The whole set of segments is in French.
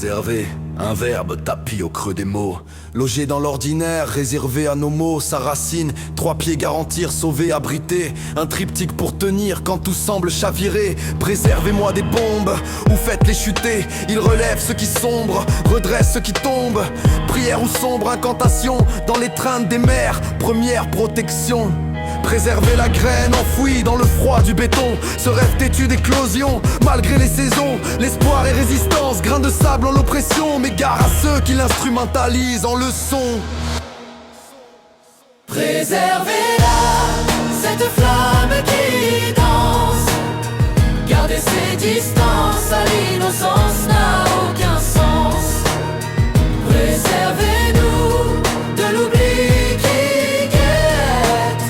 Préserver, un verbe tapis au creux des mots. Logé dans l'ordinaire, réservé à nos mots. Sa racine, 3 pieds garantir, sauver, abriter. Un triptyque pour tenir quand tout semble chavirer. Préservez-moi des bombes, ou faites-les chuter. Il relève ceux qui sombrent, redresse ceux qui tombent. Prière ou sombre incantation, dans l'étreinte des mers. Première protection. Préserver la graine enfouie dans le froid du béton. Ce rêve têtu d'éclosion, malgré les saisons. L'espoir et résistance, grain de sable en l'oppression. Mais gare à ceux qui l'instrumentalisent en leçon. Préservez-la, cette flamme qui danse. Gardez ses distances, à l'innocence n'a aucun sens. Préservez-nous de l'oubli qui guette,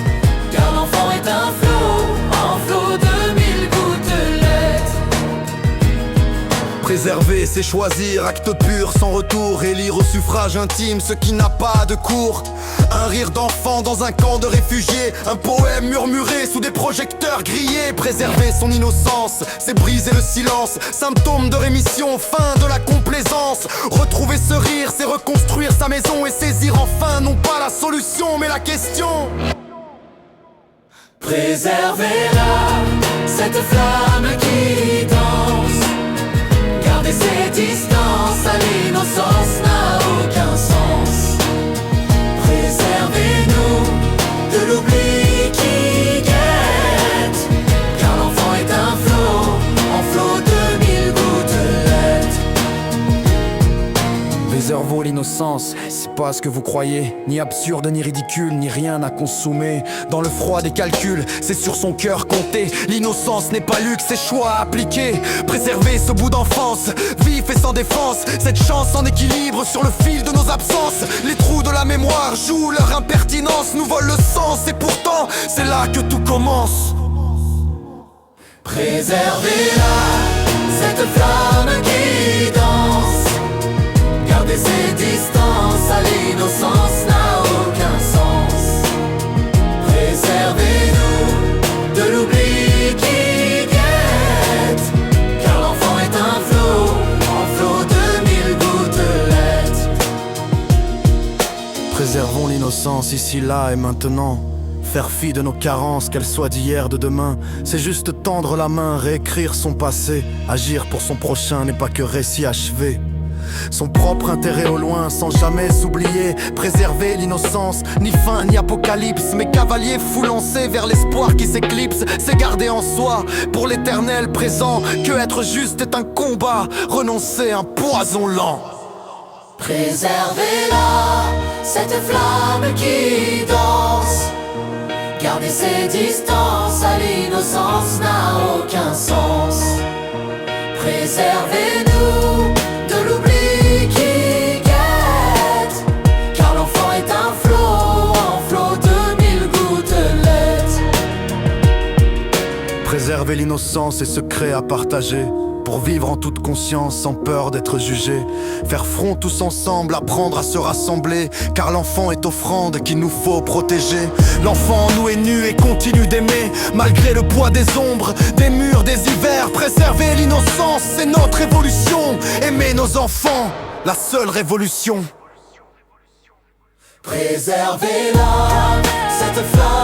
car l'enfant est un flot de 1000 gouttelettes. Préserver, c'est choisir, acte pur sans retour. Élire au suffrage intime ce qui n'a pas de cours. Un rire d'enfant dans un camp de réfugiés. Un poème murmuré sous des projecteurs grillés. Préserver son innocence, c'est briser le silence. Symptôme de rémission, fin de la complaisance. Retrouver ce rire, c'est reconstruire sa maison. Et saisir enfin non pas la solution mais la question. Préservez-la, cette flamme qui danse. Gardez ses distances, à l'innocence n'a aucun sens. Préservez-nous de l'oubli qui guette, car l'enfant est un flot de 1000 gouttelettes. Préservons l'innocence, c'est pas ce que vous croyez. Ni absurde, ni ridicule, ni rien à consommer. Dans le froid des calculs, c'est sur son cœur compté. L'innocence n'est pas luxe, c'est choix à appliquer. Préserver ce bout d'enfance, vif et sans défense. Cette chance en équilibre sur le fil de nos absences. Les trous de la mémoire jouent leur impertinence, nous volent le sens et pourtant c'est là que tout commence. Préservez-la, cette flamme qui danse. Gardez ses distances, à l'innocence n'a aucun sens. Préservez-nous de l'oubli qui guette, car l'enfant est un flot de 1000 gouttelettes. Préservons l'innocence ici, là et maintenant. Faire fi de nos carences, qu'elles soient d'hier, de demain. C'est juste tendre la main, réécrire son passé. Agir pour son prochain n'est pas que récit achevé. Son propre intérêt au loin sans jamais s'oublier. Préserver l'innocence, ni fin ni apocalypse. Mais cavalier fou lancé vers l'espoir qui s'éclipse. C'est garder en soi pour l'éternel présent que être juste est un combat, renoncer un poison lent. Préservez-la, cette flamme qui danse. Gardez ses distances, à l'innocence n'a aucun sens. Préservez-nous de l'oubli qui guette, car l'enfant est un flot de 1000 gouttelettes. Préserver l'innocence et secret à partager. Pour vivre en toute conscience, sans peur d'être jugé. Faire front tous ensemble, apprendre à se rassembler. Car l'enfant est offrande qu'il nous faut protéger. L'enfant en nous est nu et continue d'aimer. Malgré le poids des ombres, des murs, des hivers. Préserver l'innocence, c'est notre évolution. Aimer nos enfants, la seule révolution. Préservez-la, cette flamme